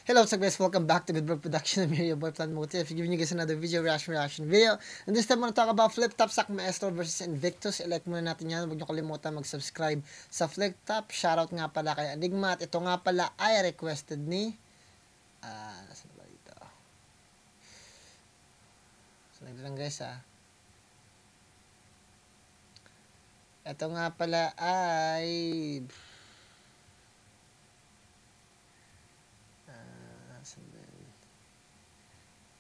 Hello, what's up guys? Welcome back to Goodbro Production. I'm here, your boy Plan Motif, giving you guys another video reaction video. And this time, we're gonna talk about Flip Top Sac Maestro versus Invictus. I-like muna natin yan. Huwag nyo kalimutan mag-subscribe sa Flip Top. Shoutout nga pala kay Enigma. At ito nga pala ay requested ni... Nasaan ba dito? So, lang guys Ito nga pala ay...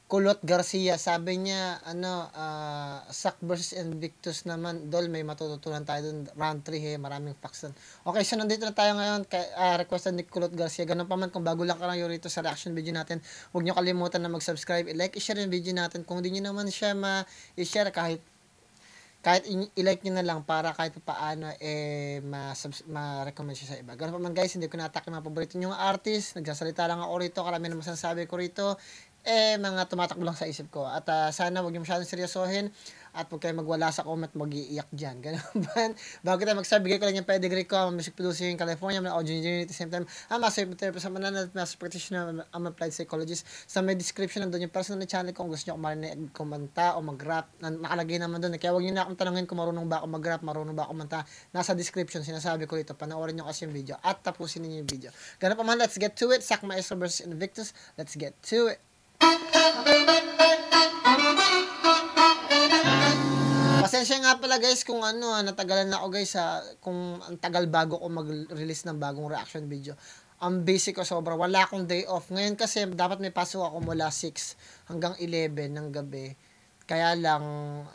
Kulot Garcia, sabi niya, Sac versus Invictus naman, Dol, may matututunan tayo dun, round 3, maraming facts dun. Okay, so nandito na tayo ngayon, requested ni Kulot Garcia, ganun pa man, kung bago lang ka lang rito sa reaction video natin, huwag nyo kalimutan na mag-subscribe, i-like, i-share yung video natin, kung di nyo naman siya ma-share, kahit i-like nyo na lang para kahit paano ma-recommend siya sa iba. Ganun pa man guys, hindi ko na-attack yung mga paborito nyong artist, nagsasalita lang ako rito, karami na masasabi ko rito, mga tumatakbo lang sa isip ko. At sana wag niyo masyadong seryosohin at huwag kayo magwala sa comment, mag-iiyak dyan. Ganun ba? Bago tayo mag-start, bigay ko lang yung pedigree ko. I'm a music producer in California. I'm an audio engineer at the same time. I'm a master therapist. I'm a master practitioner. I'm applied psychologist. Sa may description, nandun yung personal na channel ko. Kung gusto nyo kumanta o mag-rap, nakalagay naman dun. Kaya huwag nyo na akong tanongin kung marunong ba ako mag-rap, marunong ba ako kumanta. Nasa description, sinasabi ko ito. Panoorin nyo kasi yung video at tapusin niyo yung video. Ganun pa man, let's get to it. Sac Maestro versus Invictus. Let's get to it. Pasensya nga pala guys kung natagalan na ako guys kung ang tagal bago ko mag-release ng bagong reaction video. Ang basic ko sobra, wala akong day off. Ngayon kasi dapat may pasok ako mula 6 hanggang 11 ng gabi. Kaya lang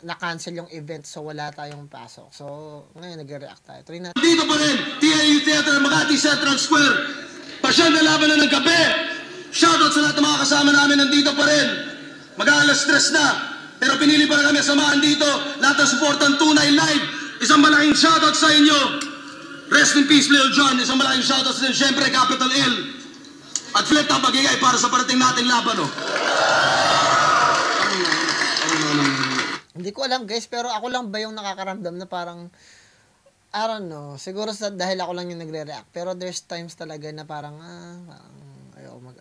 na-cancel yung event so wala tayong pasok. So ngayon nagre-react tayo. Tuloy natin. Dito pa rin, TNU Theater, Makati Central Square. Pasyon na laban na ng gabi. Shoutout sa lahat ng mga kasama namin, nandito pa rin. Mag-aalas 3 na. Pero pinili pa rin kami samahan dito. Lahat ng supportan tunay live. Isang malaking shoutout sa inyo. Rest in peace, Lil Jon. Isang malaking shoutout sa inyo. Siyempre, Capital L. At Flip Top magigay para sa parating nating laban. Hindi ko alam guys, pero ako lang ba yung nakakaramdam na parang I don't know. Siguro dahil ako lang yung nagre-react. Pero there's times talaga na parang ayoko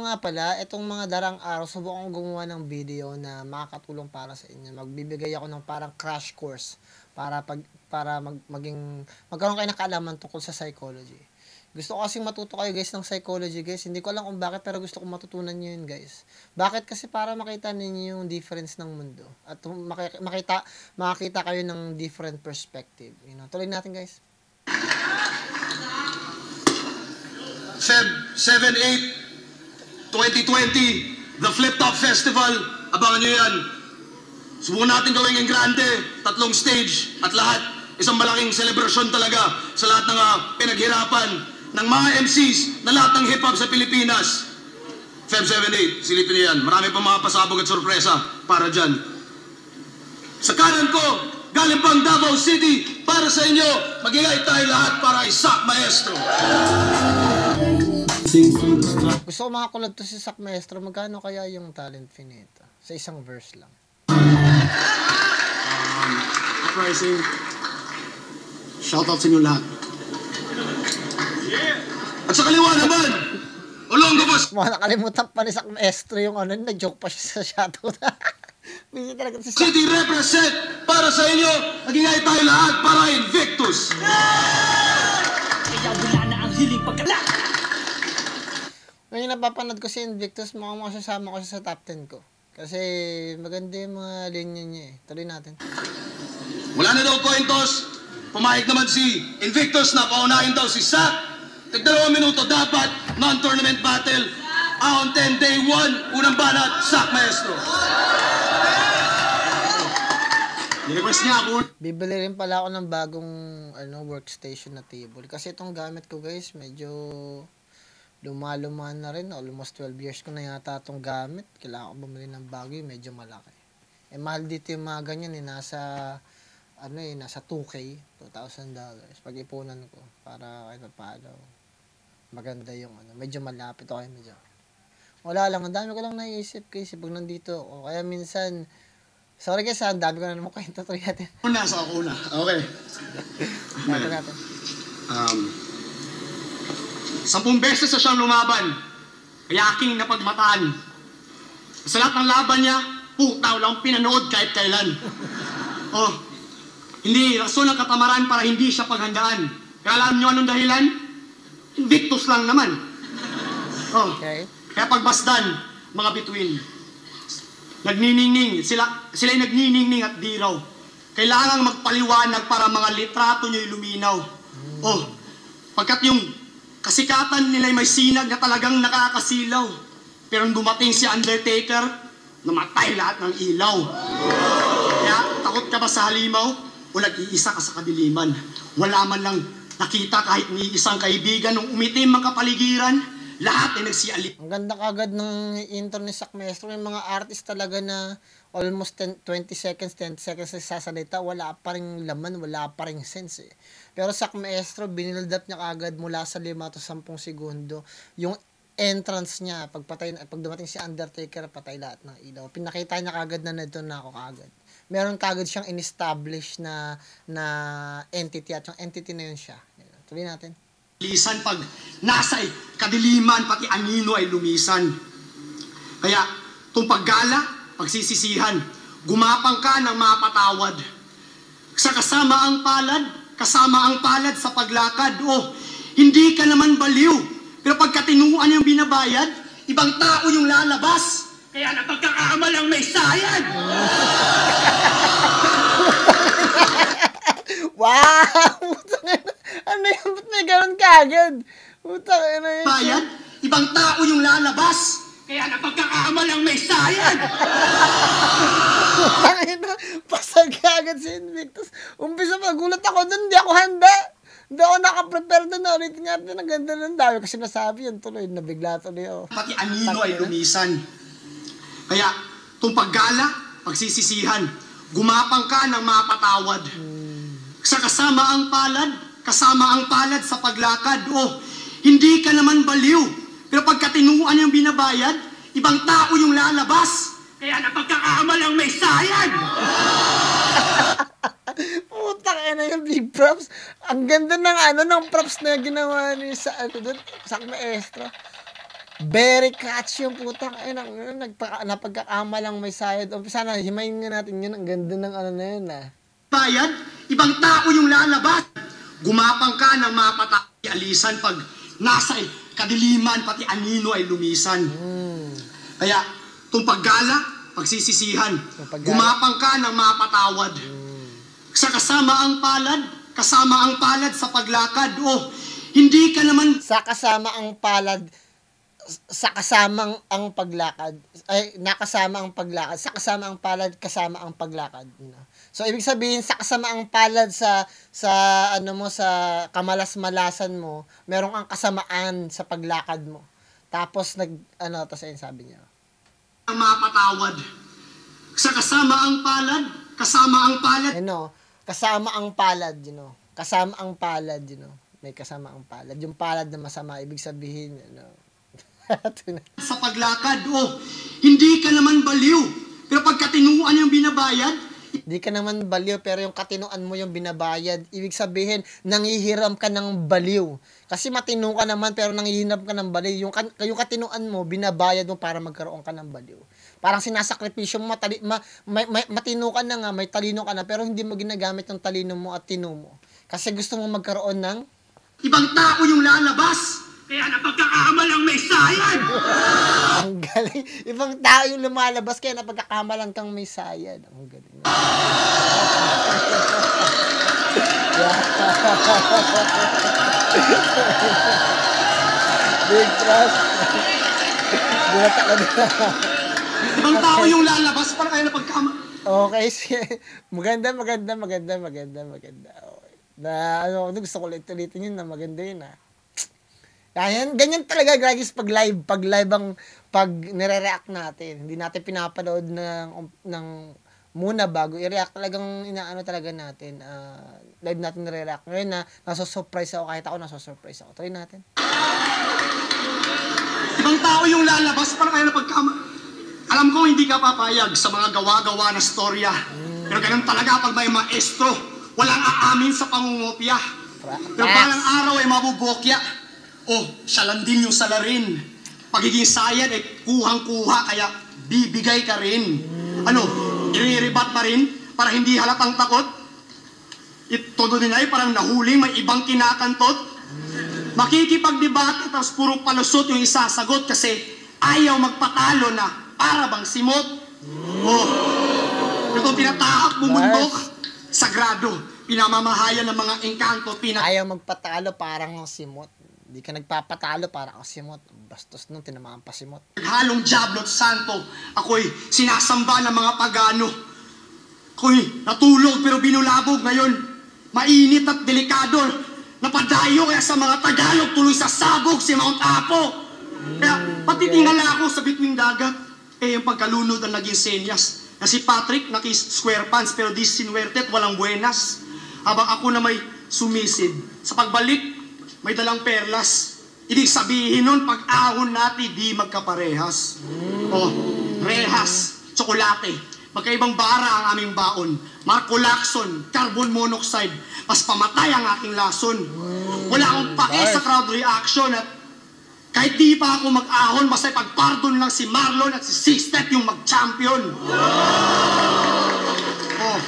nga pala, itong mga darang araw, subukan kong gumawa ng video na makakatulong para sa inyo. Magbibigay ako ng parang crash course para magkaroon kayo ng kaalaman tungkol sa psychology. Gusto ko kasing matuto kayo guys ng psychology guys. Hindi ko alam kung bakit pero gusto ko matutunan nyo yun guys. Bakit? Kasi para makita ninyo yung difference ng mundo. At makakita kayo ng different perspective. Tuloy natin guys. Feb 7-8, 2020, the Flip Top Festival. Abangan nyo yan. Subukan natin gawin yung grande, 3 stage, at lahat, isang malaking celebration talaga sa lahat ng pinaghirapan ng mga MCs na lahat ng hip-hop sa Pilipinas. Feb 7-8, silipin nyo yan. Marami pa mga pasabog at sorpresa para dyan. Sa kanan ko, galing pang Davao City, para sa inyo, magigay tayo lahat para kay Sac Maestro. Gusto ko makakulab to si Sac Maestro. Magkano kaya yung talent fee nito? Sa isang verse lang. Pricing. Shoutout sa inyo lahat. At sa kaliwa naman, Olongo Boss. Nakalimutan pa ni Sac Maestro yung nag-joke pa siya sa shoutout. Busy talaga si Sac. City represent para sa inyo. Nagingay tayo lahat para Invictus. Kaya wala na ang hiling pagkala. Ngayon napapanood ko si Invictus, mukhang masasama ko siya sa top 10 ko. Kasi maganda yung mga linya niya eh. Tuloy natin. Wala na daw coin toss. Pumayag naman si Invictus na paunahin daw si Sac. Tig-2 minuto dapat, non-tournament battle. Ahon 10, day 1, unang banat, Sac Maestro. Request niya ako. Bibili rin pala ako ng bagong workstation na table. Kasi itong gamit ko guys, medyo luma na rin. Almost 12 years ko na yata itong gamit. Kailangan ko bumili ng bago yung medyo malaki. Mahal dito yung mga ganyan nasa 2K, $2,000. Pag-ipunan ko para kahit paano maganda yung medyo malapit o medyo. Wala lang, ang dami ko lang naiisip kasi pag nandito ako. Kaya minsan, sorry guys, ang dami ko na naman kwento. Tuloy natin. Sa ako na. Okay. Natin. 10 beses na siyang lumaban. Kaya aking napagmataan. Sa lahat ng laban niya, puta, wala akong pinanood kahit kailan. Oh, hindi, rason ng katamaran para hindi siya paghandaan. Kaya alam niyo anong dahilan? Invictus lang naman. Oh, Okay. kaya pagbasdan, mga bituin, nagniningning, sila'y nagniningning at di raw. Kailangang magpaliwanag para mga litrato nyo'y luminaw. Oh, pagkat yung kasikatan nila'y may sinag na talagang nakakasilaw. Pero nung dumating si Undertaker, namatay lahat ng ilaw. Kaya takot ka ba sa halimaw? O nag-iisa ka sa kadiliman? Wala man lang nakita kahit ni isang kaibigan nung umitim ang kapaligiran, lahat ay nagsiali. Ang ganda kagad ng intro ni Sak Maestro. May mga artist talaga na almost 10 seconds nagsasalita, wala pa rin laman, wala pa rin sense eh. Pero Sak Maestro, binild up niya kagad mula sa 5 to 10 segundo. Yung entrance niya, pag dumating si Undertaker, patay lahat ng ilaw. Pinakita niya kagad na nandito na ako kagad. Meron kagad siyang in-establish na entity, at yung entity na yun siya. Tuloy natin. Lisan pag nasa kadiliman, pati anino ay lumisan. Kaya, itong paggala, pagsisisihan, gumapang ka ng mapatawad. Sa kasama ang palad sa paglakad. Oh, hindi ka naman baliw. Pero pagka tinuan yung binabayad, ibang tao yung lalabas. Kaya napagkakamalang may sayad. Wow! Ano yun? Ba't may ganun kagad? Putang ina yun. Bayad, ibang tao yung lalabas. Kaya napagkakamalang may sayad. Putang ina, pasag kagad si Invictus. Umpisa pa, gulat ako dun, hindi ako handa. Hindi ako nakaprepare dun. Ulit nga din, ang ganda ng dami kasi nasabi yun tuloy, nabigla tuloy ako. Pati anino ay lumisan. Kaya, itong paggala, pagsisisihan, gumapang ka ng mapatawad. Sa kasama ang palad sa paglakad. Oh, hindi ka naman baliw. Pero pagka tinuan yung binabayad, ibang tao yung lalabas. Kaya napagkakamalang may sayad. Putang ina yung big props. Ang ganda ng props na ginawa ni Sak Maestro. Very catchy yung putang ina. Napagkakamalang may sayad. Umpisa na, himayin nga natin yun. Ang ganda ng na yun Bayad, ibang tao yung lalabas. Gumapang ka ng alisan pag nasa kadiliman, pati anino ay lumisan. Kaya, itong paggala, pagsisisihan, gumapang ka ng mapatawad. Sa kasama ang palad sa paglakad. Oh, hindi ka naman... Sa kasama ang paglakad, sa kasama ang palad, kasama ang paglakad. So, ibig sabihin, sa kasama ang palad sa kamalas-malasan mo, merong ang kasamaan sa paglakad mo. Tapos, tapos ayun sabi niya. Ang mapatawad. Sa kasama ang palad, kasama ang palad, kasama ang palad, may kasama ang palad. Yung palad na masama, ibig sabihin, sa paglakad. Oh, hindi ka naman baliw. Pero pagka tinuan yung binabayad, Di ka naman baliw, pero yung katinuan mo yung binabayad. Ibig sabihin, nangihiram ka ng baliw. Kasi matino ka naman, pero nangihiram ka ng baliw. Yung katinuan mo, binabayad mo para magkaroon ka ng baliw. Parang sinasakripisyo mo, matino ka na nga, may talino ka na, pero hindi mo ginagamit yung talino mo at tino mo. Kasi gusto mo magkaroon ng... Ibang tao yung lalabas. Kaya napagkakamalang may sayad. Ang galing. Ibang tao yung lumalabas, kaya napagkakamalang kang may sayad. Ang galing. Big trust. Bulat ako na. Ibang tao yung lalabas para kaya napagkakamalang. Okay, maganda. Okay. Gusto ko ulit-ulitin yun na maganda yun ganyan talaga guys pag live pag nire-react natin. Hindi natin pinapanood ng muna bago i-react, talagang inaano talaga natin. Live natin nire-react. Ngayon naso-surprise ako, kahit ako naso-surprise ako. Try natin. Ibang tao yung lalabas para kaya alam ko hindi ka papayag sa mga gawa-gawa na storya. Pero ganun talaga pag may maestro, walang aamin sa pangungopia. Pero balang araw ay mabubokya. Oh, siya lang din yung salarin. Pagiging sayad ay kuhang-kuha, kaya bibigay ka rin. Ano, i-rebat pa rin para hindi halatang takot? Todo nila ay parang nahuling may ibang kinakantot. Makikipagdebate tapos puro palusot yung isasagot kasi ayaw magpatalo na para bang simot. Oh, itong tinatahak bumundok, sagrado, pinamamahayan ng mga engkanto, ayaw magpatalo parang simot. Hindi ka nagpapatalo parang simot. Bastos nung tinamaan pa simot. Halong Diablo at Santo, ako'y sinasamba ng mga pagano. Ako'y natulog pero binulabog ngayon. Mainit at delikado. Napadayo kaya sa mga Tagalog tuloy sa sabog si Mount Apo. Kaya patitingala ako sa bituing dagat. Yung pagkalunod ang naging senyas. Na si Patrick naki-square pants pero di sinuwerte at walang buenas. Habang ako na may sumisid. Sa pagbalik, may dalang perlas. Ibig sabihin nun, pag ahon natin, di magkaparehas. Oh, rehas, tsokolate. Magkaibang bara ang aming baon. Marco Lacson, carbon monoxide. Mas pamatay ang aking lason. Wala akong pake sa crowd reaction at kahit di pa ako mag-ahon, basta pagpardon lang si Marlon at si Sixtet yung mag-champion. Oh,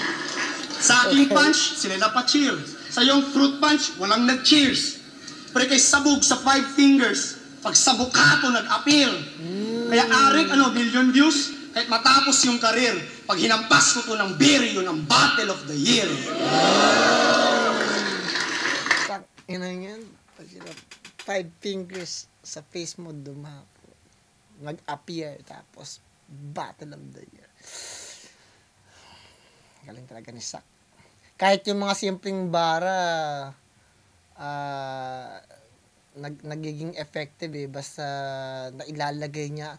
sa aking punch, sila pa cheer. Sa iyong fruit punch, walang nag-cheers. Pero kay sabog sa 5 fingers, pag sabog ka ito, nag-appear. Kaya Arik, million views, kahit matapos yung karir, pag hinampas ko to ng beer, yun ang battle of the year. Ina yan, 5 fingers sa face mo dumapo. Nag-appear, tapos battle of the year. Galing talaga ni Sak. Kahit yung mga simpleng bara, nagiging effective basta nailalagay niya.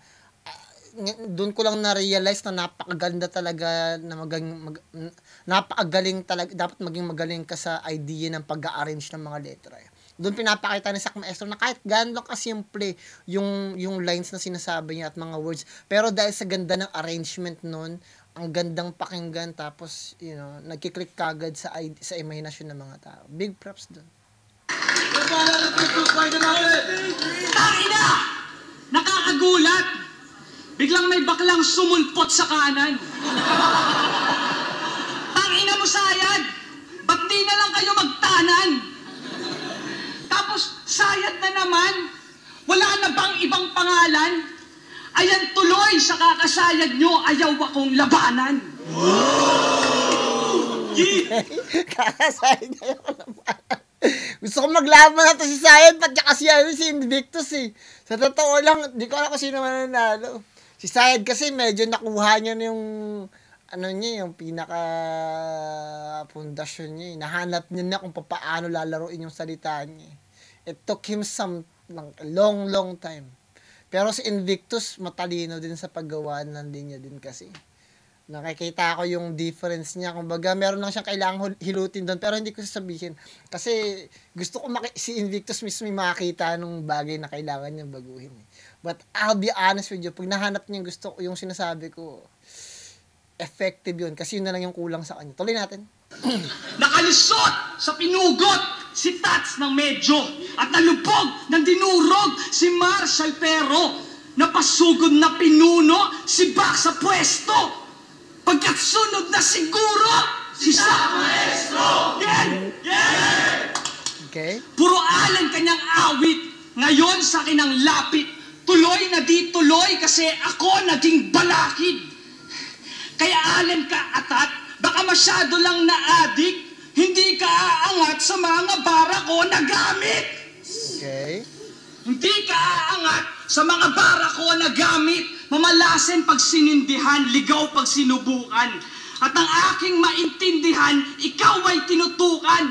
Doon ko lang na-realize na napakaganda talaga na napakagaling talaga, dapat maging magaling ka sa idea ng pag-arrange ng mga letra. Doon pinapakita ni Sak Maestro na kahit gaano lang kasimple yung lines na sinasabi niya at mga words, pero dahil sa ganda ng arrangement noon, ang gandang pakinggan, tapos nagkiklik kagad sa imahinasyon ng mga tao. Big props doon. Tangina! Nakakagulat! Biglang may baklang sumulpot sa kanan. Tangina mo, Sayad! Ba't di na lang kayo magtanan? Tapos, Sayad na naman? Wala na bang ibang pangalan? Ayan tuloy sa kakasayad nyo, ayaw akong labanan. Kakasayad ayaw akong labanan. Gusto ko maglaban na to si Sayad, pati kasi si Invictus Sa totoo lang, di ko alam kung sino mananalo. Si Sayad kasi medyo nakuha niya yung yung pinaka pundasyon niya. Nahanap niya na kung paano lalaruin yung salita niya. It took him a long time. Pero si Invictus matalino din sa paggawa ng linya din kasi. Nakikita ko yung difference niya. Kumbaga, meron lang siyang kailangang hilutin doon, pero hindi ko sasabihin. Kasi gusto ko si Invictus mismo makita nung bagay na kailangan niyang baguhin. But I'll be honest with you, pag nahanap niya yung sinasabi ko, effective yun. Kasi yun na lang yung kulang sa kanya. Tuloy natin. Nakalisot sa pinugot si Tats ng medyo at nalubog ng dinurog si Marshall pero napasugod na pinuno si Bak sa pwesto. Pagkat sunod na siguro si Sak Maestro! Yeah! Okay. Puro alin kanyang awit. Ngayon sa akin ang lapit. Tuloy na di tuloy kasi ako naging balakid. Kaya alin ka atat, baka masyado lang na-addict. Hindi ka aangat sa mga bara ko na gamit. Okay. Hindi ka aangat sa mga bara ko na gamit. Mamalasin pag sinindihan, ligaw pag sinubukan. At ang aking maintindihan, ikaw ay tinutukan.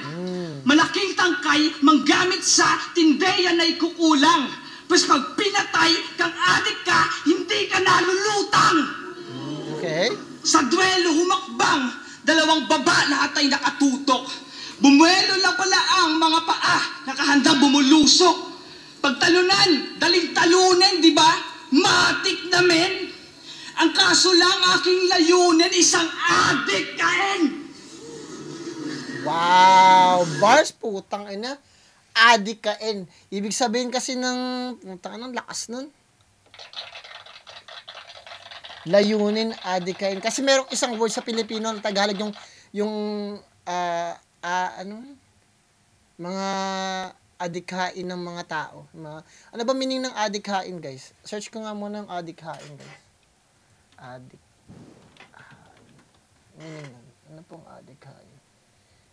Malaking tangkay, manggamit sa tindeyan ay kukulang. Tapos pag pinatay, kang adik ka, hindi ka nalulutang. Okay. Sa duelo humakbang, dalawang baba lahat ay nakatutok. Bumuelo lang pala ang mga paa, nakahanda bumulusok. Pagtalunan, daling talunin, di ba? Matik na men. Ang kaso lang aking layunin, isang adik kain. Wow! Bars, putang ina. adikain. Ibig sabihin kasi ng, anong lakas nun? Layunin, adikain. Kasi merong isang word sa Pilipino, na Tagalog, yung, mga adikhain ng mga tao. Ano ba meaning ng adikhain, guys? Search ko nga muna ng adikhain, guys. Adikhain. Meaning nun. Ano pong adikhain?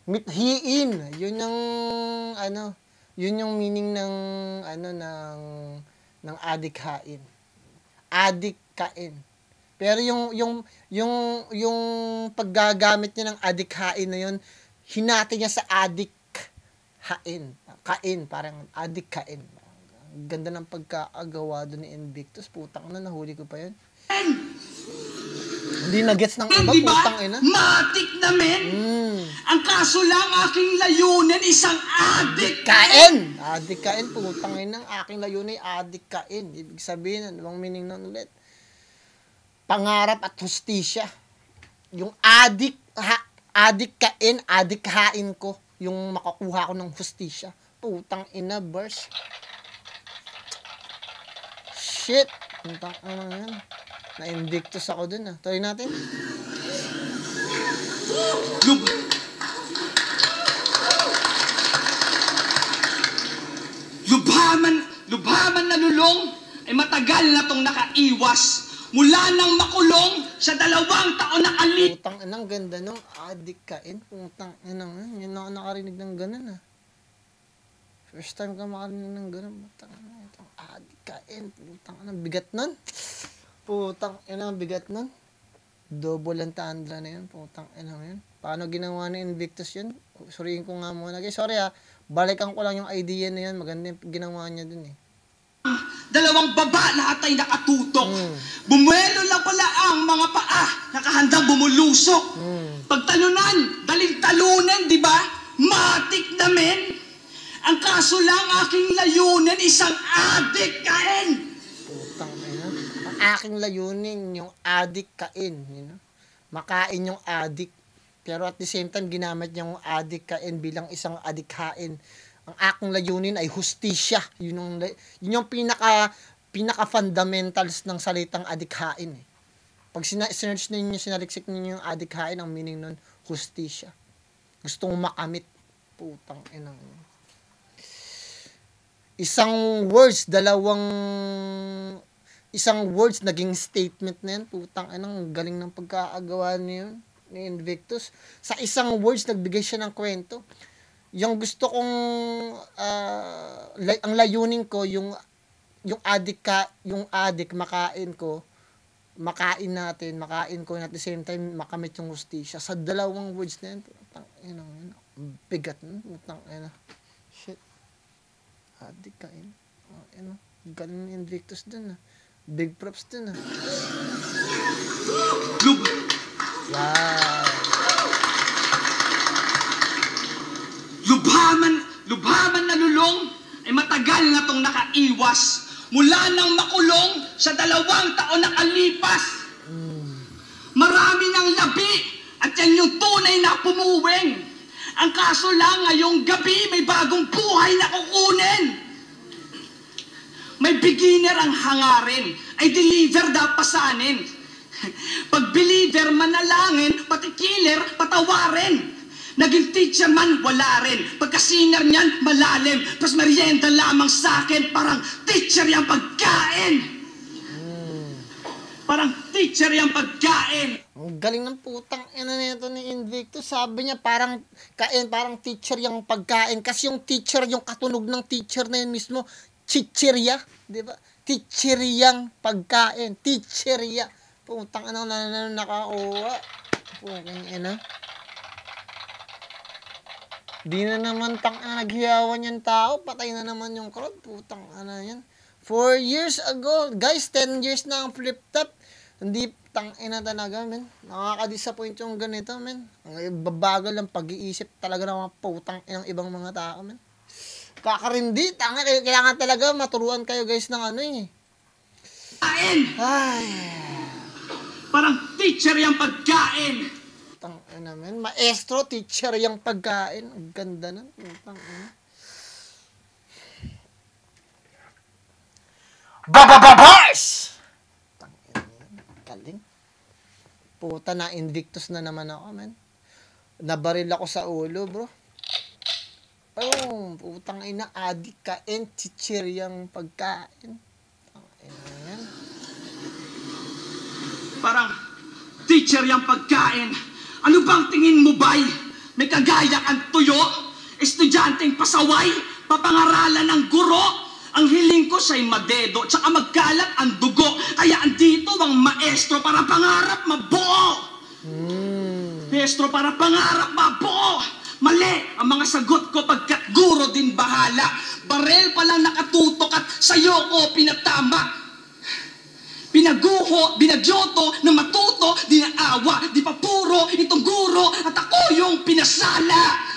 Mithiin. Yun yung meaning ng, ng adikhain. Adikain. Pero yung paggagamit niya ng adikhain na yun, hinati niya sa adikhain. Kain, parang adikhain. Ganda ng pagkaagawa doon ni Invictus. Putang na, nahuli ko pa yun. Hindi na-gets ng iba, Diba? putang ina. Matik na men. Ang kaso lang aking layunin isang adik. Kain! Adikain, putang ina. Ang aking layunin ay adikain. Ibig sabihin, ano bang meaning nun ulit? Pangarap at hustisya. Yung adikain, adikhain ko. Yung makakuha ko ng hustisya. Putang ina, verse. Shit. Putang ina yan. Na-invictus ako dun ah. Tuloy natin. Lubhaman na lulong ay matagal na tong nakaiwas. Mula nang makulong sa 2 taon na alit. Putang ina, ang ganda nung adikain. Putang ina nga. Yan ako nakarinig ng ganun ah. First time ka makarinig ng ganun. Putang ina. Itong adikain. Putang ina, bigat nun. Putang ina, bigat nun. Double ang tandra na yun. Putang ina yun. Paano ginawa ni Invictus yun? Suriin ko nga muna. Okay, sorry ah. Balikan ko lang yung idea na yan. Maganda yung ginawa niya dun eh. 2 baba lahat ay nakatutok. Bumuelo lang pala ang mga paa, nakahandang bumulusok. Pagtalunan, talunan, di ba? Matik na men. Ang kaso lang aking layunin isang adikain. Putang ina. Ang aking layunin yung adikain. You know? Makain yung adik. Pero at the same time, ginamit niya yung adikain bilang isang adikhain. Ang aking layunin ay hustisya. Yun yung pinaka-fundamentals ng salitang adikhain. Eh. Pag sinearch ninyo, sinaliksik ninyo yung adikhain, ang meaning nun, hustisya. Gusto mong makamit. Putang inang. Isang words, naging statement na yan. Putang inang, galing ng pagkaagawa niya yun, ni Invictus. Sa isang words, nagbigay siya ng kwento. Yung gusto kong ang layunin ko yung adik makain ko, makain ko at the same time makamit yung hustisya sa 2 words na yun. Putang ina, bigat nun. Putang ina. Shit. Adikain. Galing ni Invictus dun ah. Big props dun ah. Wow. Lubhaman na lulong ay matagal na tong nakaiwas. Mula nang makulong sa 2 taon na kalipas. Marami ng labi at yan yung tunay na pumuwing. Ang kaso lang ngayong gabi may bagong buhay na kukunin. May beginner ang hangarin, ay deliver dapat pasanin. Pag believer manalangin, pati killer patawarin. Naging teacher man, wala rin. Pagka-sinner niyan, malalim. Pas merienda lamang sa akin, parang teacher yung pagkain. Parang teacher yung pagkain. Ang galing ng putang ina nito ni Invictus. Sabi niya parang teacher yung pagkain. Kasi yung teacher, yung katunog ng teacher na yun mismo, chichirya. Di ba? Teacheryang pagkain. Teacherya. Putang ina na nakakuha. Putang ina. Di na naman naghiyawan yung tao, patay na naman yung crowd, putang yan. 4 years ago, guys, 10 years na ang flip top. Hindi tangina talaga, men. Nakaka-disappoint yung ganito, men. Ang babagal lang pag-iisip talaga ng mga putang inang ibang mga tao, men. Kakarindi, kailangan talaga maturuan kayo, guys, ng Kain! Ay. Parang teacher yung pagkain. Maestro, teacher yung pagkain. Ang ganda nun. Babababars! Kaling. Puta na, Invictus na naman ako, man. Nabaril ako sa ulo, bro. Oh, putang ina, adik kain, chichiryang pagkain. Ayan. Parang, teacher yung pagkain. Ano bang tingin mo, bay? May kagaya kang tuyo? Estudyanteng pasaway? Papangaralan ng guro? Ang hiling ko siya'y madedo, tsaka magkalat ang dugo. Kaya andito ang maestro para pangarap mabuo. Maestro para pangarap mabuo. Mali ang mga sagot ko pagkat guro din bahala. Barel pa lang nakatutok at sa'yo ko pinatama. Pinaguho, binagyoto, na matuto, di naawa, di pa puro, itong guro, at ako yung pinasala.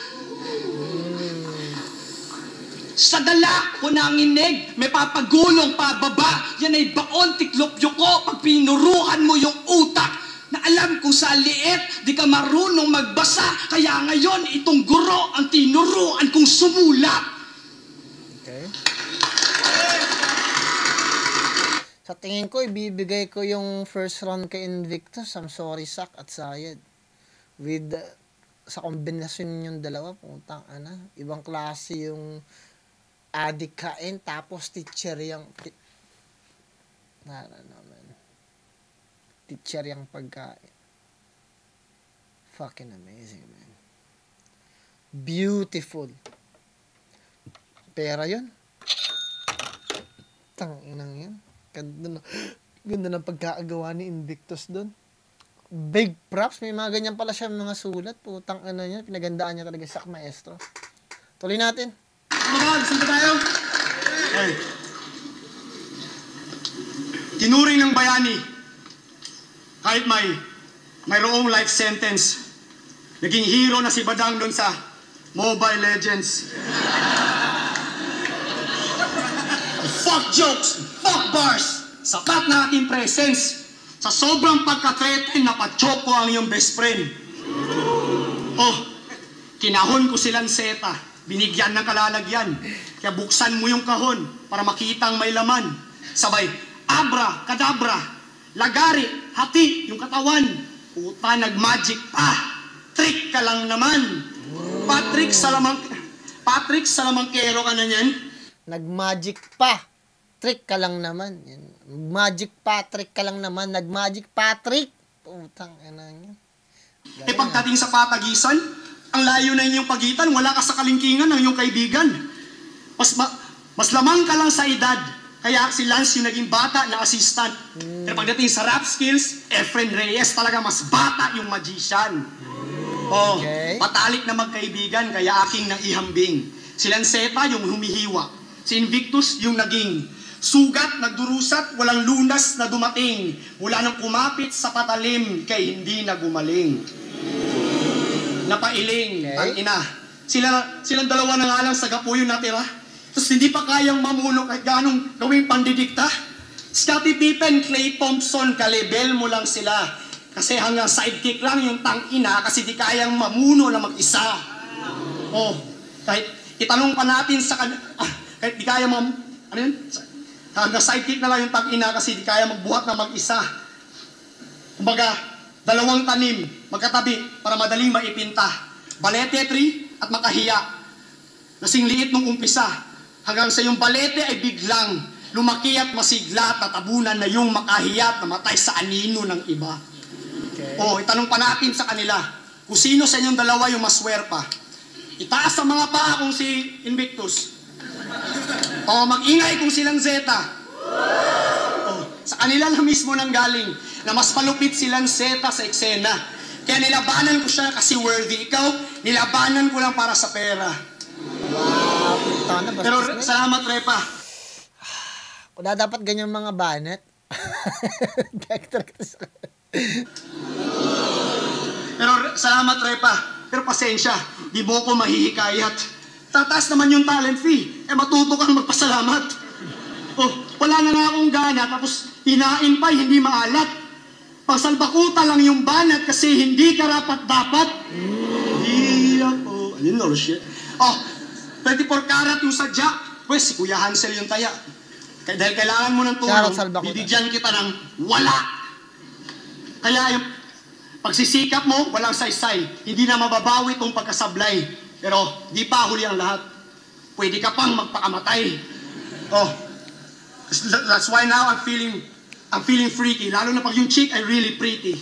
Sa dala ko nanginig, may papagulong pababa. Yan ay baon, tiklopyo ko, pag pinuruhan mo yung utak. Na alam ko sa liit, di ka marunong magbasa. Kaya ngayon, itong guro ang tinuruan kong sumulat. Okay. Sa tingin ko, ibibigay ko yung first round kay Invictus. I'm sorry, Sak at Sayed. With, sa kombinasyon yung dalawa, putang ana. Ibang klase yung adik kain, tapos teacher yung teacher yung pagkain. Fucking amazing, man. Beautiful. Pera yun. Tanginang yun. Ganda ng pagkakagawa ni Invictus doon. Big props. May mga ganyan pala siya mga sulat. Putang ina niya. Pinagandaan niya talaga sa maestro. Tuloy natin. Saan ba tayo? Hey. Tinuring ng bayani, kahit mayroong life sentence, naging hero na si Badang doon sa Mobile Legends. Fuck jokes, fuck bars, sapat na ating presence. Sa sobrang pagka-threaten, napachoko ang iyong best friend. Oh, kinahon ko silang seta. Binigyan ng kalalagyan. Kaya buksan mo yung kahon para makita ang may laman. Sabay, abra, kadabra, lagari, hati, yung katawan. Puta, nag-magic pa. Trick ka lang naman. Patrick Salamangkero ka na yan. Nag-magic pa. Trick ka lang naman. Magic Patrick ka lang naman. Nag-magic Patrick. Putang ina niya. E pagdating sa patagisan, ang layo na inyong pagitan, wala ka sa kalingkingan ng iyong kaibigan. Mas lamang ka lang sa edad, kaya si Lance yung naging bata na assistant. Pero pagdating sa rap skills, Efren Reyes talaga mas bata yung magician. Oh, okay. Patalik na magkaibigan, kaya aking naihambing. Si Lanceta yung humihiwa. Si Invictus yung naging sugat, nagdurusat, walang lunas na dumating. Mula nang kumapit sa patalim, kay hindi na gumaling. Napailing, ang ina. Silang dalawa na nga lang sa gapuyo natira. Tapos hindi pa kayang mamuno kahit ganong gawing pandidikta. Scottie Pippen, Klay Thompson, kalebel mo lang sila. Kasi hanggang sidekick lang yung tang-ina kasi di kayang mamuno na mag-isa. Oh, kahit itanong pa natin sa kahit di kaya ano yun? Hanggang sidekick na lang yung tang-ina kasi di kaya magbuhat na mag-isa. Kumbaga, dalawang tanim, magkatabi, para madaling maipinta. Balete tree at makahiya. Nasing liit nung umpisa. Hanggang sa yung balete ay biglang lumaki at masigla at natabunan na yung makahiya at namatay sa anino ng iba. Okay. Oh, itanong pa natin sa kanila, kung sino sa inyong dalawa yung maswerpa. Itaas ang mga paa kung si Invictus. O mag-ingay kung silang Zeta. Oh, sa kanila na mismo nang galing na mas malupit silang Zeta sa eksena. Kaya nilabanan ko siya kasi worthy. Ikaw, nilabanan ko lang para sa pera. Wow, puntana. Pero salamat, Repa. Wala dapat ganyan mga banet. Pero salamat, Repa. Pero pasensya, di mo ko mahihikayat. Tataas naman yung talent fee. Matuto kang magpasalamat. Oh, wala na nga akong gana, tapos hinain pa, hindi maalat. Pasalbakuta lang yung banat kasi hindi karapat-dapat. Ayun, no shit. Oh, 24 karat yung sadya. Pwes, si Kuya Hansel yung taya. Dahil kailangan mo ng Shoutout tulong, Salbakuta. bibigyan kita ng wala. Kaya yung pagsisikap mo, walang saysay. Hindi na mababawi itong pagkasablay. Pero di pa huli ang lahat. Pwede ka pang magpakamatay. Oh, that's why now I'm feeling freaky. Lalo na pag yung chick ay really pretty.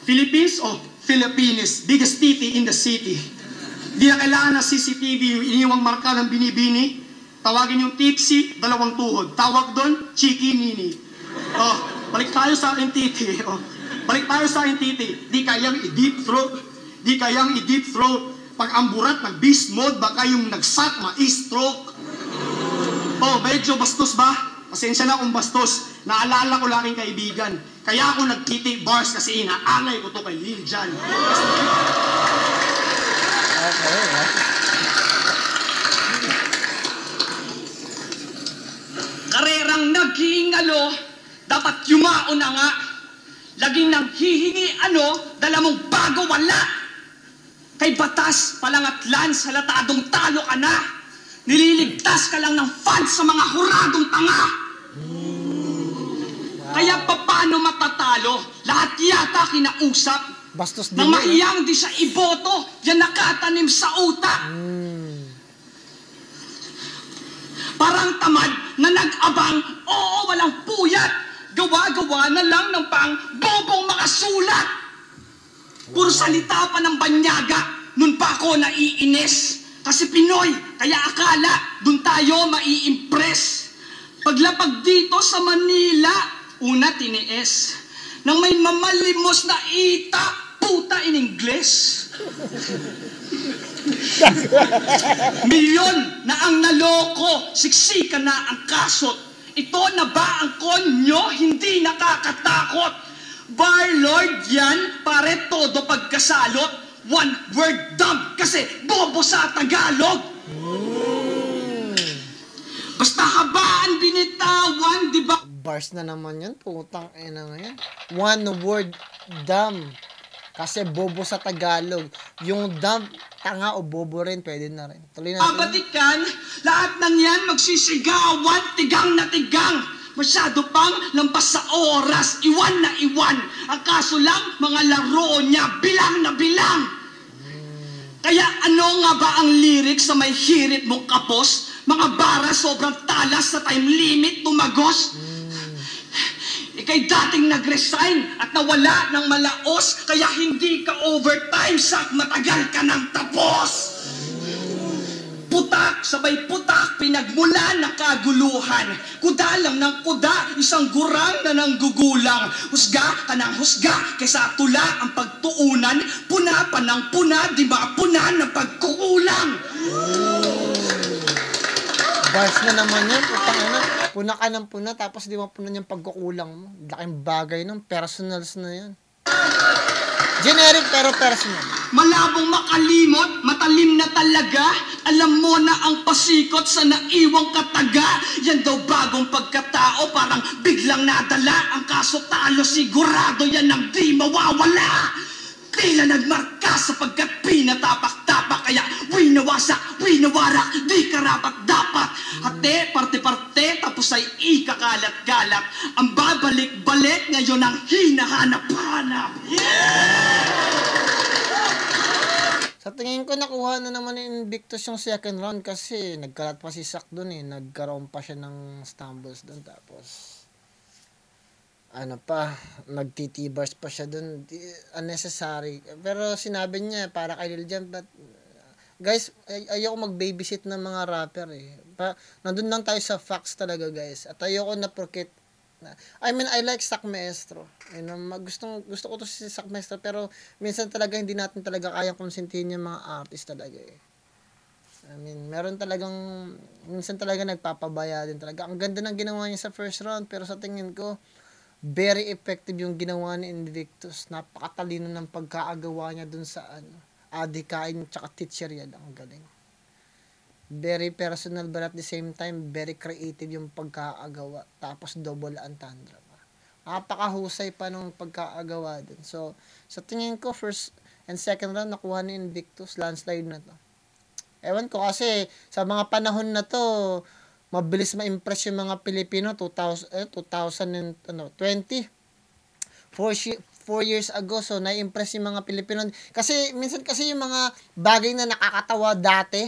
Philippines o Filipinis, biggest titty in the city. Di na kailangan ng CCTV, yung iniwang marka ng binibini. Tawagin yung tipsy, 2 tuhod. Tawag doon, cheeky nini. Oh, balik tayo sa aking titi. Oh, balik tayo sa aking titi. Di kayang i-deep throat. Di kayang i-deep throat. Pag ang burat nag-beast mode, baka yung nag-suck, ma-stroke. Oh, medyo bastos ba? Pasensya na kung bastos. Naalala ko lang aking kaibigan. Kaya ako nagtiti bars kasi inaalay ko to kay Lil Jan. Okay. Karerang naghihingalo, dapat yumao na nga. Laging nang hihingi dala mong bago wala. Kay batas, palangatlan, salatadong talo ka na. Nililigtas ka lang ng fans sa mga huradong tanga. Kaya paano matatalo? Lahat yata kinausap. Bastos din Nang yun, maiyang di siya iboto, yan nakatanim sa utak. Parang tamad na nag-abang, oo, walang puyat. Gawa-gawa na lang ng pang bobong makasulat. Puro salita pa ng banyaga, nun pa ako naiinis. Kasi Pinoy, kaya akala, dun tayo mai-impress. Paglapag dito sa Manila, una tiniis. Nang may mamalimos na ita, puta in Ingles. Milyon na ang naloko, siksika na ang kasot. Ito na ba ang konyo? Hindi nakakatakot. Barlord yan, pare todo pagkasalot. One word dump kasi bobo sa Tagalog. Basta habaan binitawan, di ba? Bars na naman yan. Putang ina nga yan. One word dumb. Kasi bobo sa Tagalog. Yung dumb, tanga o bobo rin, pwede na rin. Tuloy natin. Abatikan, lahat ng yan magsisigawan, tigang na tigang. Masyado pang lampas sa oras, iwan na iwan. Ang kaso lang, mga laro niya, bilang na bilang. Kaya ano nga ba ang lyrics sa may hirit mong kapos? Mga bara sobrang talas sa time limit tumagos. Ika'y dating nag-resign at nawala ng malaos, kaya hindi ka overtime sak matagal ka nang tapos. Putak, sabay putak, pinagmula ng kaguluhan. Kuda lang ng kuda, isang gurang na nanggugulang. Husga ka ng husga, kaysa tula ang pagtuunan. Puna pa ng puna, di ba puna ng pagkukulang. Bars na naman yan. Putang ina. Puna ka ng puna, tapos di mo puna yung pagkukulang mo. Laking bagay ng personals na yan. Generic pero personal. Malabong makalimot, matalim na talaga. Alam mo na ang pasikot sa naiwang kataga. Yan daw bagong pagkatao, parang biglang nadala. Ang kaso talo sigurado, yan ang di mawawala. Tila nagmarka sapagkat pinatapak-tapak. Kaya winawasak, winawarak, di karapat dapat. Hati, parte-parte, tapos ay ikakalat-galat. Ang babalik-balik ngayon ang hinahanap-hanap. Sa tingin ko, nakuha na naman ni Invictus yung second round kasi nagkalat pa si Sak dun eh. Nagkaroon pa siya ng stumbles dun. Tapos, ano pa, nagtitibars pa siya dun. Unnecessary. Pero sinabi niya, para kay Lil Jon, but, guys, ayoko mag-babysit ng mga rapper eh. Nandun lang tayo sa facts talaga, guys. At ayoko na porket, I mean, I like Sak Maestro. You know, gusto ko to si Sak Maestro, pero minsan talaga hindi natin talaga kayang konsintihin yung mga artist talaga eh. I mean, minsan talaga nagpapabaya din talaga. Ang ganda ng ginawa niya sa first round, pero sa tingin ko, very effective yung ginawa ni Invictus. Napakatalino ng pagkaagawa niya dun sa adikain tsaka teacherya lang. Ang galing. Very personal but at the same time, very creative yung pagkaagawa. Tapos double entendre pa. Napakahusay pa nung pagkaagawa dun. So, sa tingin ko, first and second round, nakuha ni Invictus. Landslide na to. Ewan ko kasi, sa mga panahon na to, mabilis ma-impress yung mga Pilipino 2020. 4 years ago, so na-impress yung mga Pilipino. Kasi minsan kasi yung mga bagay na nakakatawa dati,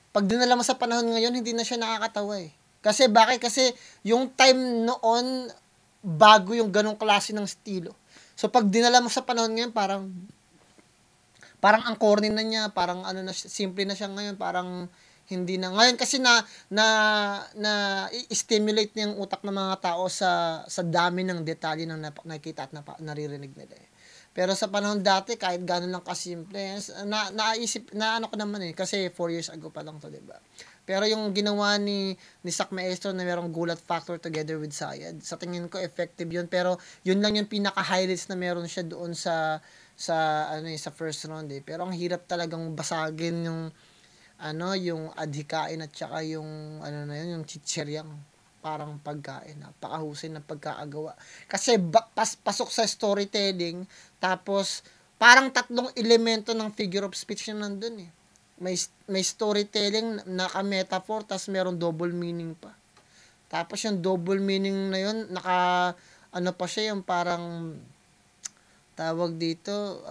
pag dinala mo sa panahon ngayon, hindi na siya nakakatawa eh. Kasi bakit? Kasi yung time noon, bago yung ganong klase ng estilo. So pag dinala mo sa panahon ngayon, parang ang corny na niya, parang ano na, simple na siya ngayon, parang hindi na. Ngayon kasi na i-stimulate niya yung utak ng mga tao sa dami ng detalye ng nakikita at naririnig nila eh. Pero sa panahon dati, kahit gano'n lang kasimple, naisip, ano ko naman eh, kasi 4 years ago pa lang to, diba? Pero yung ginawa ni Zack Maestro na merong gulat factor together with Sayad, sa tingin ko effective yun, pero yun lang yung pinaka-highlights na meron siya doon sa first round eh. Pero ang hirap talagang basagin yung yung adhikain at saka yung yung chicheryang parang pagkain, napakahusay ng pagkaagawa. Kasi pasok sa storytelling, tapos parang 3 elemento ng figure of speech na nandun eh. May storytelling, naka-metaphor, tapos meron double meaning pa. Tapos yung double meaning na yun, pa siya, yung parang tawag dito,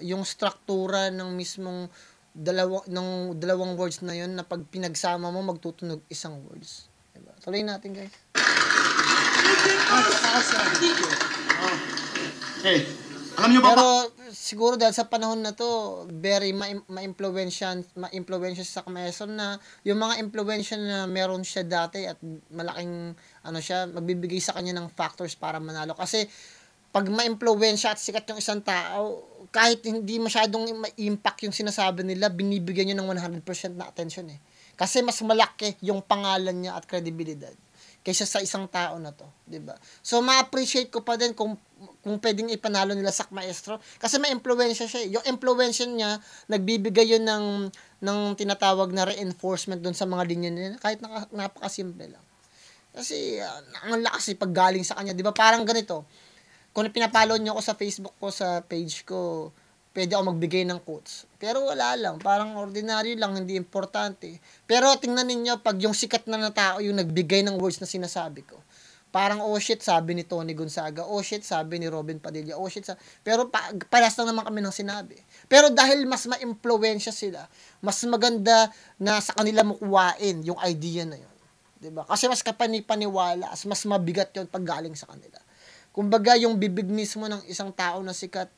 yung struktura ng mismong dalawang words na yun, na pag pinagsama mo, magtutunog isang words. Diba? Tuloy natin, guys. Alam nyo ba? Pero siguro dahil sa panahon na to, very ma-influensya sa Maestro na yung mga impluwensya na meron siya dati at malaking siya, magbibigay sa kanya ng factors para manalo. Kasi pag ma-impluwensya at sikat yung isang tao, kahit hindi masyadong ma-impact yung sinasabi nila, binibigyan nyo ng 100% na attention eh. Kasi mas malaki yung pangalan niya at kredibilidad kaysa sa isang tao na to, 'di ba? So ma-appreciate ko pa din kung pwedeng ipanalo nila Zack Maestro kasi may impluwensya siya. Yung impluwensya niya, nagbibigay yun ng tinatawag na reinforcement doon sa mga linya niya kahit napakasimple lang. Kasi ang lakas pag galing sa kanya, 'di ba? Parang ganito. Kung pinapalo niyo ako sa Facebook ko, sa page ko, pwede ako magbigay ng quotes. Pero wala lang. Parang ordinary lang, hindi importante. Pero tingnan ninyo, pag yung sikat na tao yung nagbigay ng words na sinasabi ko. Parang, oh shit, sabi ni Tony Gonzaga. Oh shit, sabi ni Robin Padilla. Oh shit, pero parehas lang naman kami ng sinabi. Pero dahil mas ma-impluwensya sila, mas maganda na sa kanila mukuwain yung idea na yun. Diba? Kasi mas kapanipaniwala, mas mabigat yun pag galing sa kanila. Kumbaga, yung bibig mismo ng isang tao na sikat,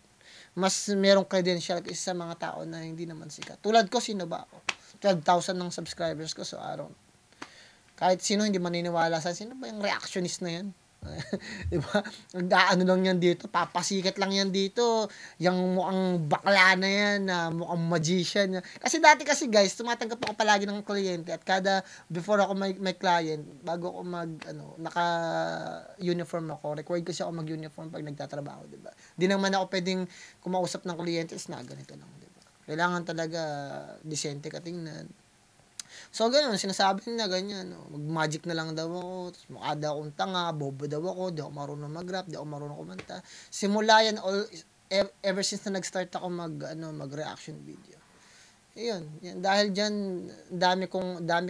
mas merong credential kaysa sa mga tao na hindi naman sikat. Tulad ko, sino ba ako? 12,000 ng subscribers ko, so araw. Kahit sino hindi maniniwala sa sino ba yung reactionist na yan? Diba? Nagdaano lang yan dito, papasikat lang yan dito, yung mukhang bakla na yan, mukhang magician. Kasi dati kasi guys, tumatanggap ako palagi ng kliyente at before ako may client, bago ako naka-uniform ako, required kasi ako mag-uniform pag nagtatrabaho, diba? Di naman ako pwedeng kumausap ng kliyente na ganito lang, diba? Kailangan talaga disente ka tingnan. So, gano'n, sinasabi nila ganyan, mag-magic na lang daw ako, mukha daw akong tanga, bobo daw ako, di ako marunong mag-rap, di ako marunong kumanta. Simula yan, ever since na nag-start ako mag-reaction video. Ayun, yan, dahil dyan, dami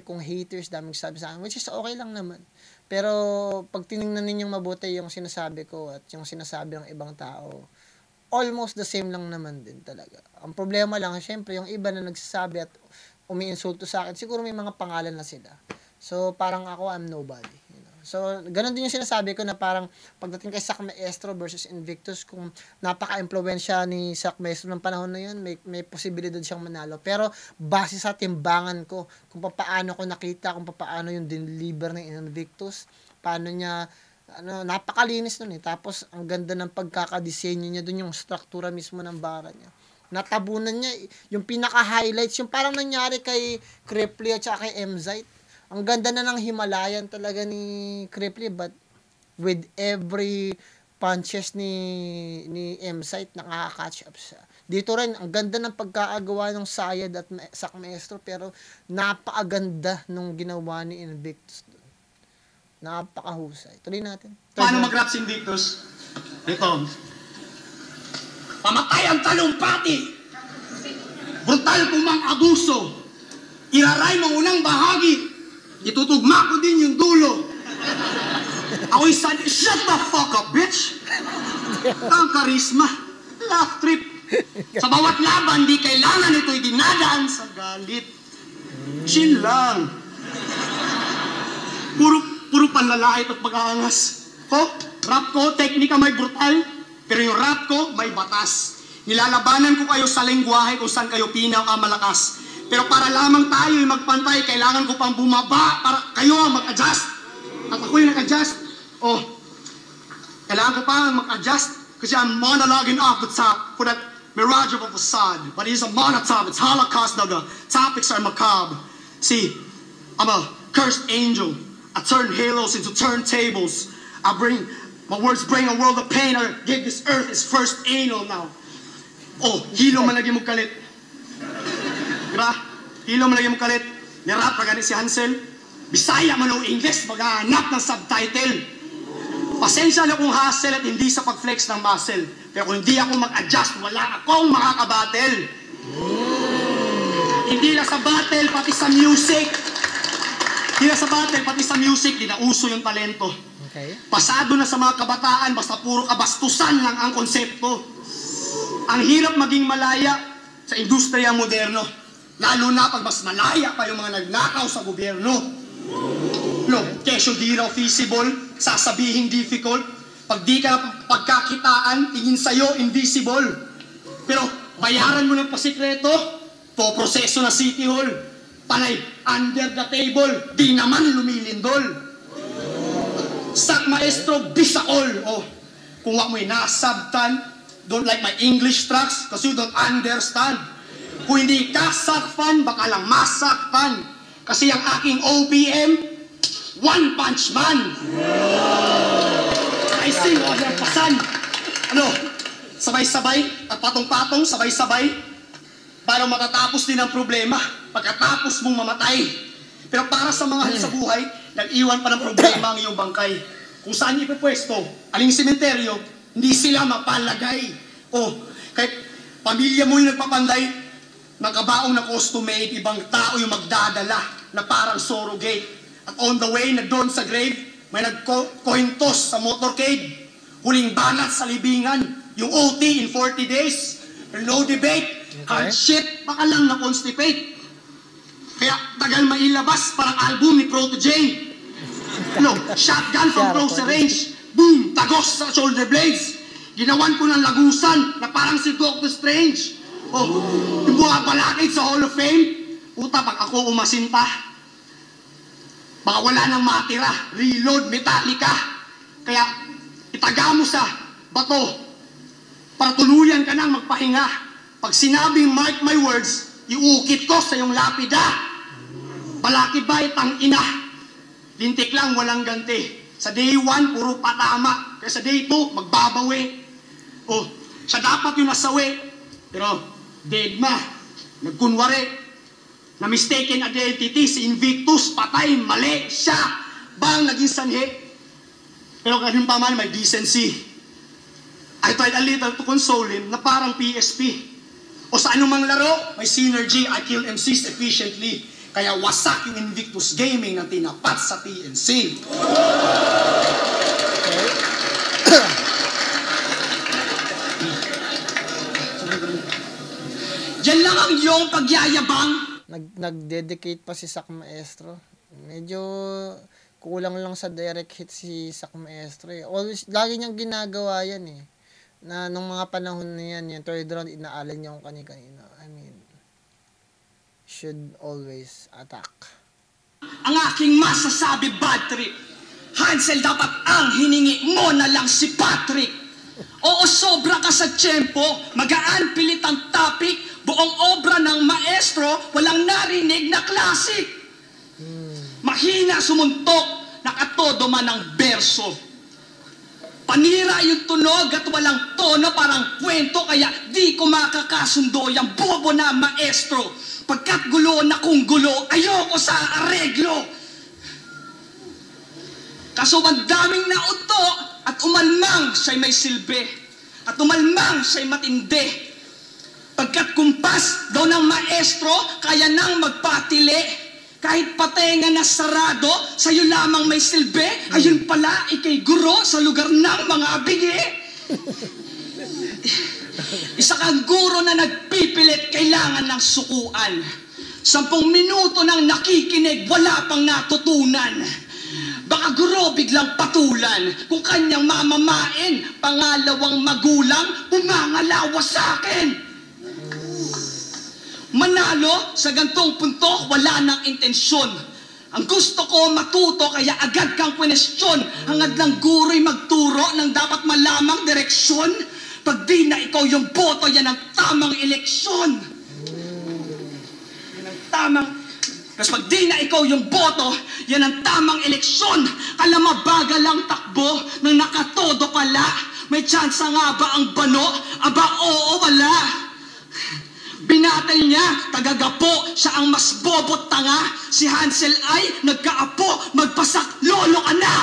kong haters, daming sabi sa akin, which is okay lang naman. Pero, pag tinignan ninyong mabuti yung sinasabi ko at yung sinasabi ng ibang tao, almost the same lang naman din talaga. Ang problema lang, syempre, yung iba na nagsasabi at umiinsulto sa akin, siguro may mga pangalan na sila. So, parang ako, I'm nobody. You know? So, ganun din yung sinasabi ko na parang pagdating kay Zack Maestro versus Invictus, kung napaka-impluwensya ni Zack Maestro ng panahon na yun, may posibilidad siyang manalo. Pero, base sa timbangan ko, kung paano ko nakita, kung paano yung deliver ng Invictus, paano niya, napakalinis nun eh. Tapos, ang ganda ng pagkakadesenyo niya dun, yung struktura mismo ng bara niya. Natabunan niya, yung pinaka-highlights, yung parang nangyari kay Cripply at saka kay M-Zite. Ang ganda na ng Himalayan talaga ni Cripply, but with every punches ni M-Zite, nakaka-catch up siya. Dito rin, ang ganda ng pagkakagawa ng Sayad at Zack Maestro, pero napakaganda nung ginawa ni Invictus doon. Napakahusay. Tuloy natin. Paano mag-rap si Invictus? Ito. Pamatay ang talumpati! Brutal pumang abuso. Iraray mong unang bahagi. itutugma ko din yung dulo. Ako'y sabi, shut the fuck up, bitch! Ang karisma, laugh trip. Sa bawat laban, di kailangan ito'y dinadaan sa galit. Chill lang. Puro panlalait at pag-aangas. Rap ko, teknika may brutal, pero yung rap ko may batas. Nilalabanan ko kayo sa lengguwahe kung saan kayo pinakamalakas. Pero para lamang tayo'y magpantay, kailangan ko pang bumaba para kayo ang mag-adjust. At ako yung nag-adjust. Kailangan ko pang mag-adjust kasi I'm monologuing off the top for that mirage of a facade. But it's a monotop, it's Holocaust now, the topics are macabre. See, I'm a cursed angel. I turn halos into turntables. My words bring a world of pain. I give this earth its first anal now. Hilo man lagi mo kalit. Diba? Hilo man lagi mo kalit. Nirap ka si Hansel. Bisaya man o English, maghahanap ng subtitle. Pasensya na kung hassle at hindi sa pag-flex ng muscle. Pero kung hindi ako mag-adjust, wala akong makakabattle. Hindi na sa battle, pati sa music. Hindi na sa battle, pati sa music, di na uso yung talento. Okay. Pasado na sa mga kabataan, basta puro kabastusan lang ang konsepto. Ang hirap maging malaya sa industriya moderno. Lalo na pag mas malaya pa yung mga nagnakaw sa gobyerno. Kesyo di raw feasible, sasabihin difficult. Pag di ka pagkakitaan, tingin sa'yo invisible. Pero bayaran mo ng pasikreto, to proseso na City Hall. Panay under the table, di naman lumilindol. Sak maestro, bisakol. Kung wag mo nasabtan, don't like my English tracks kasi you don't understand. Kung hindi ka sakfan, baka lang masaktan. Kasi ang aking OPM, One Punch Man. I sing order pasan. Sabay-sabay, at patong-patong, sabay-sabay, para matatapos din ang problema pagkatapos mong mamatay. Pero para sa mga sa buhay, nag-iwan pa ng problema ang iyong bangkay. Kung saan ipipwesto, aling sementeryo, hindi sila mapalagay. Kahit pamilya mo yung nagpapanday, nakabaong na costume-made, ibang tao yung magdadala na parang surrogate. At on the way na doon sa grave, may nag-coin toss sa motorcade. Huling banat sa libingan, yung OT in 40 days. No debate, hard shit, baka lang na-constipate. Kaya tagal mailabas parang album ni Protege. Shotgun from close range. Boom! Tagos sa shoulder blades. Ginawan ko ng lagusan na parang si Doctor Strange. Yung bumabalakid sa Hall of Fame. Puta, pag ako umasinta, baka wala nang matira. Reload, Metallica. Kaya itaga mo sa bato para tuluyan ka nang magpahinga. Pag sinabing mark my words, iukit ko sa iyong lapida. Balakid ba itang ina? Lintik lang, walang ganti. Sa day 1, puro patama. Kaya sa day 2, magbabawi. Siya dapat yung nasawi. Pero, dead ma. Nagkunwari. Na mistaken identity, si Invictus, patay, mali. Siya, bang naging sanhi? Pero ganun pa man, may decency. I tried a little to console him na parang PSP. O sa anumang laro, may synergy. I kill MCs efficiently. Kaya wasak yung Invictus Gaming na tinapat sa TNC. Yan lang ang iyong pagyayabang. Nag-dedicate pa si Sak Maestro. Medyo kulang lang sa direct hit si Sak Maestro. Always, lagi niyang ginagawa yan na nung mga panahon na yan, yung third round, inaalan niya kung kanina. I mean, should always attack. Ang aking masasabi, bad trip. Hansel, dapat ang hiningi mo na lang si Patrick. Oo, sobra ka sa tiyempo, magaan pilit ang topic, buong obra ng maestro, walang narinig na classic. Mahina sumuntok, nakatodo man ang berso. Panira yung tunog at walang tono, parang kwento, kaya di ko makakasundo yung bobo na maestro. Pagkat gulo na kung gulo, ayoko sa areglo. Kaso ang daming nauto at umalmang siya'y may silbi. At umalmang siya'y matindi. Pagkat kumpas daw ng maestro, kaya nang magpatili. Kahit patenga na sarado, sa'yo lamang may silbi. Ayun pala, ikay guro sa lugar ng mga bingi. Isa kang guro na nagpipilit, kailangan ng sukuan. 10 minuto nang nakikinig, wala pang natutunan. Baka guro biglang patulan kung kanyang mamamain. Pangalawang magulang, pumangalawa sa akin. Manalo sa gantong punto, wala nang intensyon. Ang gusto ko matuto, kaya agad kang question. Hangad lang guro'y magturo ng dapat malamang direksyon. Pag di na ikaw yung boto, yan ang tamang eleksyon. Yan ang tamang... Tapos pag di na ikaw yung boto, yan ang tamang eleksyon. Kala mabagal ang takbo nang nakatodo pala. May tsansa nga ba ang bano? Aba, oo, wala. Binatal niya, tagagapo, siya ang mas bobot tanga. Si Hansel ay nagkaapo, magpasak, lolo ka na!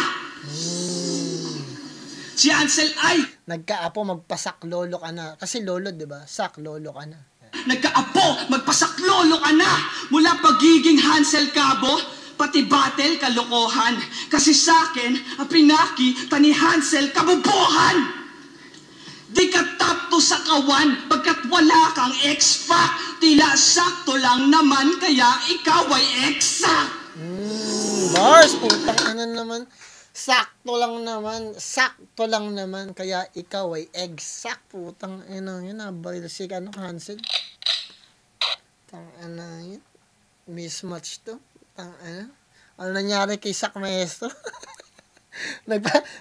Si Hansel ay Nagkaapo, magpasak, lolo ka na. Kasi lolo, di ba? Sak, lolo ka na. nagkaapo, magpasak, lolo ka na! Mula pagiging Hansel Cabo, pati battle, kalokohan. Kasi sa'kin, ang pinaki, tani Hansel, kabubuhan! Di ka top 2 sa kawan, pagkat wala kang X-Fact. Tila sakto lang naman, kaya ikaw ay exact. Bars, putang ano naman. Sakto lang naman, kaya ikaw ay exact. Putang ano yun, nabaril si Hansel. Tang ano yun. Mismatch to. Tang ano. Ano nangyari kay Sak Maestro?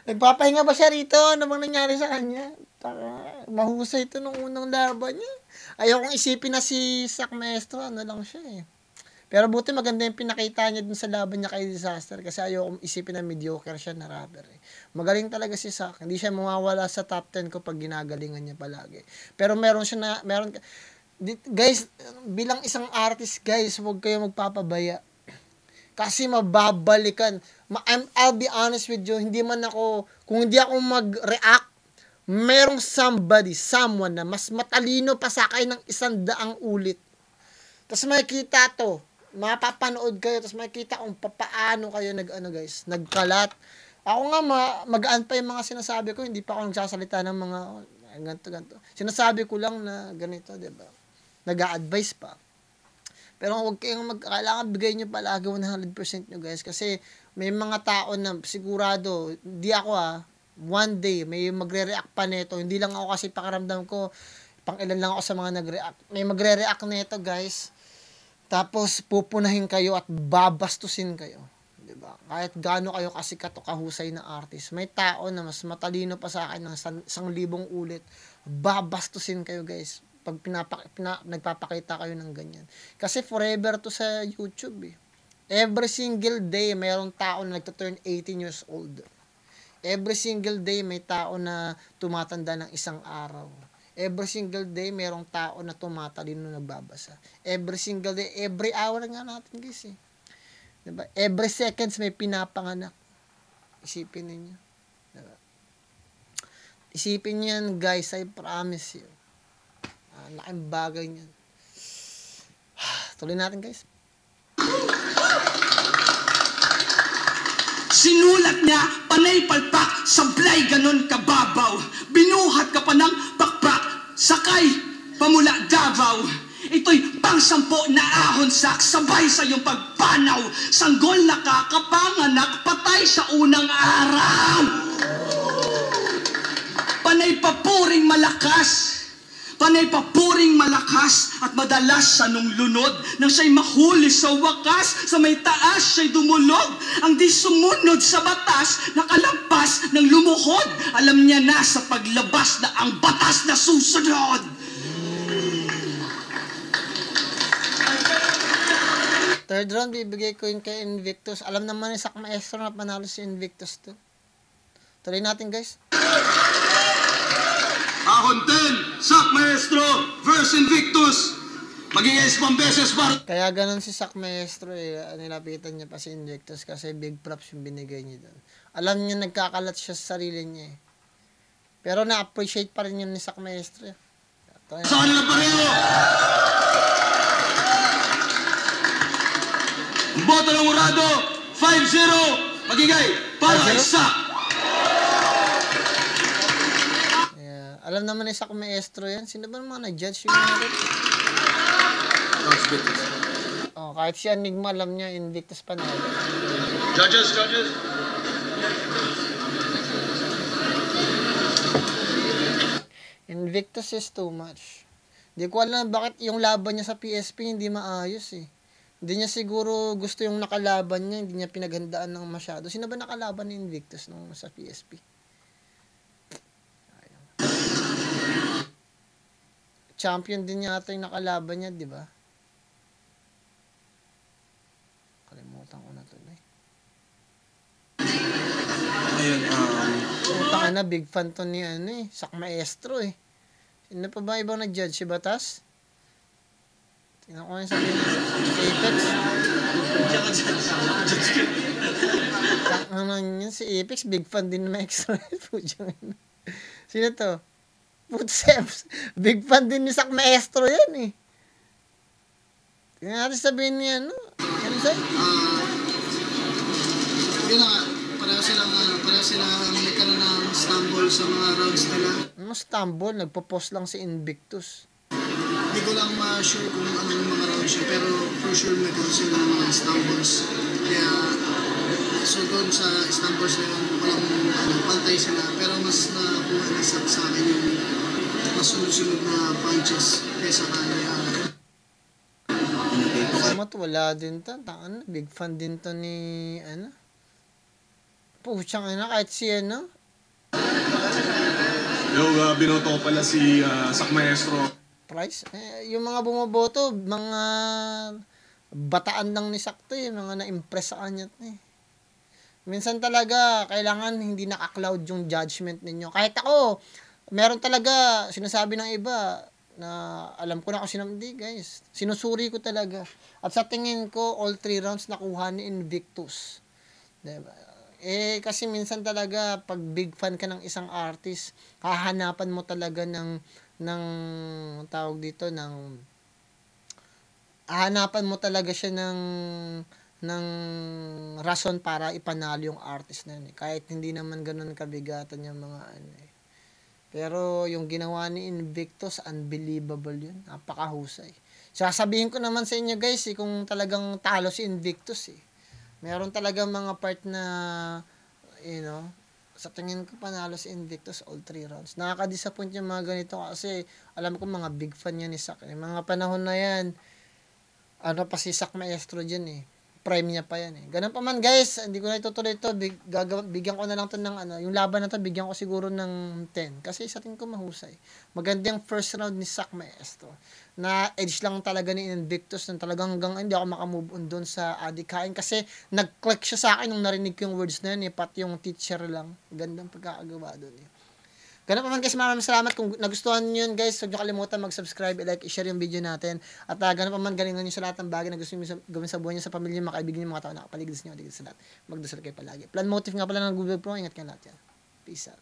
Nagpapahinga ba siya rito? Ano bang nangyari sa kanya? Mahusay ito nung unang laban niya. Ayokong isipin na si Sak Maestro, ano lang siya eh. Pero buti maganda yung pinakita niya dun sa laban niya kay Disaster, kasi ayokong isipin na mediocre siya na rapper eh. Magaling talaga si Sak. Hindi siya mawawala sa top 10 ko pag ginagalingan niya palagi. Pero guys, bilang isang artist guys, huwag kayo magpapabaya. Kasi mababalikan. I'll be honest with you, kung hindi ako mag-react, merong someone na mas matalino pa sa akin ng 100 ulit. Tapos makikita to, mapapanood kayo, tapos makikita kung paano kayo nagkalat. Ako nga, magaan pa yung mga sinasabi ko, hindi pa ako nagsasalita ng mga ganito. Sinasabi ko lang na ganito, diba? Nag-a-advise pa. Pero huwag kayong kailangan bigay nyo palagi 100% nyo guys, kasi may mga tao na sigurado, di ako one day, may magre-react pa nito. Hindi lang ako kasi pakiramdam ko, pang-ilan lang ako sa mga nagre-react. May magre-react nito guys. Tapos pupunahin kayo at babastusin kayo. Diba? Kahit gaano kayo kasikat o kahusay na artist. May tao na mas matalino pa sa akin ng 1,000 ulit. Babastusin kayo guys. Pag nagpapakita kayo ng ganyan. Kasi forever to sa YouTube eh. Every single day, mayroong tao na nagta-turn 18 years old. Every single day, may tao na tumatanda ng 1 araw. Every single day, mayroong tao na tumatalino nagbabasa. Every single day, every hour nga natin guys eh. Diba? Every seconds may pinapanganak. Isipin ninyo. Diba? Isipin yan guys, I promise you. Laking bagay niyan. Tuloy natin guys. Sinulat niya, panay palpak, sablay ganon kababaw. Binuhat ka pa ng pakpak, sakay, pamula Davao. Ito'y pang-10 na ahon sak, sabay sa iyong pagpanaw. Sanggol nakakapanganak, patay sa unang araw. Panay papuring malakas. Panay papuring malakas at madalas sa nung lunod nang siya'y mahuli sa wakas, sa may taas siya'y dumulog. Ang di sumunod sa batas, nakalampas ng lumuhod. Alam niya na sa paglabas na ang batas na susunod. Third round, bibigay ko yun kay Invictus. Alam naman ni Sak Maestro na panalo si Invictus to. Tuloy natin guys. Ahon 10, Sak Maestro versus Invictus. Mag-i-yes pang beses para... Kaya ganun si Sak Maestro eh. Nilapitan niya pa si Invictus kasi big props yung binigay niya doon. Alam niya nagkakalat siya sa sarili niya eh. Pero na-appreciate pa rin yun ni Sak Maestro eh. Sa kanila pareho! Boto ng Urado, 5-0. Magigay para kay 5-0? Sak. Yeah. Alam naman ni Sak Maestro yan. Sino ba mga nag-judge yung meron? Oh, kahit si Enigma alam niya, Invictus pa na. Judges. Invictus is too much. Hindi ko alam bakit yung laban niya sa PSP hindi maayos eh. Hindi niya siguro gusto yung nakalaban niya, hindi niya pinaghandaan ng masyado. Sino ba nakalaban ni Invictus nung sa PSP? Ayun. Champion din yata yung nakalaban niya, di ba? Kalimutan ko na tuloy. Ayun, Putang na, big fan to ni Sak Maestro eh. Sino pa ba ibang nag-judge? Si Batas? Tingnan ko yung sabihin niya. Si Apex? Ano yun? Si Apex, big fan din na extra. Sino to? Footsteps. Big fan din ni Sak Maestro yan eh. Tingnan natin sabihin niya, ano? Ano sa'yo? Yun na nga, pareho silang nagkaroon ng stumble sa mga rounds nila. Ano stumble? Nagpo-post lang si Invictus. Hindi ko lang ma-sure kung anong mga rounds yun, pero for sure nagkaroon sila ng mga stumbles. Kaya, so doon sa stumbles na yun, walang pantay sila, pero mas nakuha na sa akin yung masunod-sunod na punches kaysa kanya. Samat, wala din to. Tangan, big fan din to ni, puchang kahit si, yung binoto ko pala si Sak Maestro. Price. Yung mga bumoboto, mga bataan lang ni Sakto eh. Mga na-impress sa kanya eh. Minsan talaga, kailangan hindi naka-cloud yung judgment ninyo. Kahit ako, meron talaga, sinasabi ng iba, na alam ko na kung sino, hindi guys. Sinusuri ko talaga. At sa tingin ko, all 3 rounds nakuha ni Invictus. Diba? Kasi minsan talaga, pag big fan ka ng isang artist, hahanapan mo talaga ng tawag dito, hahanapan mo talaga siya ng rason para ipanalo yung artist na yun eh. Kahit hindi naman ganun kabigatan yung mga Pero yung ginawa ni Invictus, unbelievable yun. Napakahusay. Sasabihin ko naman sa inyo guys, kung talagang talo si Invictus eh. Meron talaga mga part na, sa tingin ko panalo si Invictus all 3 rounds. Nakaka-disappoint yung mga ganito kasi alam ko mga big fan yan ni Sak. Mga panahon na yan, pa si Sak Maestro dyan eh. Prime niya pa yan eh. Ganun pa man guys, hindi ko na itutuloy ito. Bigyan ko na lang ito ng yung laban na ito, bigyan ko siguro ng 10. Kasi sa tingin ko mahusay. Magandang first round ni Sak Maestro. Na edge lang talaga ni Invictus na talagang hanggang hindi ako makamove on doon sa adikain. Kasi nag-click siya sa akin nung narinig ko yung words na yun eh. Pati yung teacher lang. Gandang pagkakagawa doon eh. Ganun pa man guys, maraming salamat. Kung nagustuhan nyo yun guys, huwag nyo kalimutan mag-subscribe, i-like, i-share yung video natin. At ganun pa man, galingan nyo sa lahat ng bagay na gusto nyo gawin sa buhay nyo, sa pamilya nyo, mga kaibigan nyo, mga tao na kapaligid sa inyo, sa lahat. Magdasal kayo palagi. Plan motive nga pala ng Google Pro, ingat kayo lahat yan. Peace out.